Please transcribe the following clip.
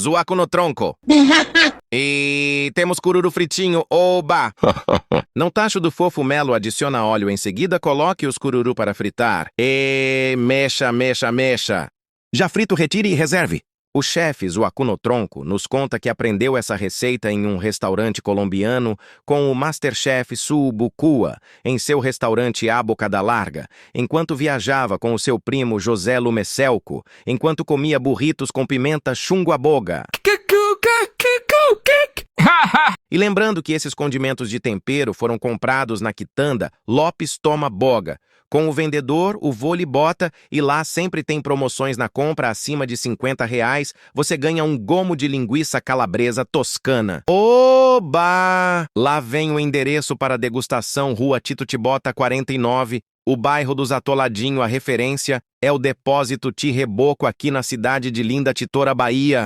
zoaco no tronco. E temos cururu fritinho, oba! Não tacho do fofo melo, adiciona óleo em seguida, coloque os cururu para fritar. E mexa, mexa, mexa. Já frito, retire e reserve. O chefe Zoaco no Tronco nos conta que aprendeu essa receita em um restaurante colombiano com o Masterchef Subucua, em seu restaurante A Boca da Larga, enquanto viajava com o seu primo José Lumecelco, enquanto comia burritos com pimenta chunguaboga. E lembrando que esses condimentos de tempero foram comprados na quitanda Lopes Toma Boga. Com o vendedor, o vôlei bota e lá sempre tem promoções na compra acima de R$ 50. Você ganha um gomo de linguiça calabresa toscana. Oba! Lá vem o endereço para degustação, Rua Tito Tibota 49. O bairro dos Atoladinho, a referência é o Depósito Ti Reboco aqui na cidade de Linda Titora, Bahia.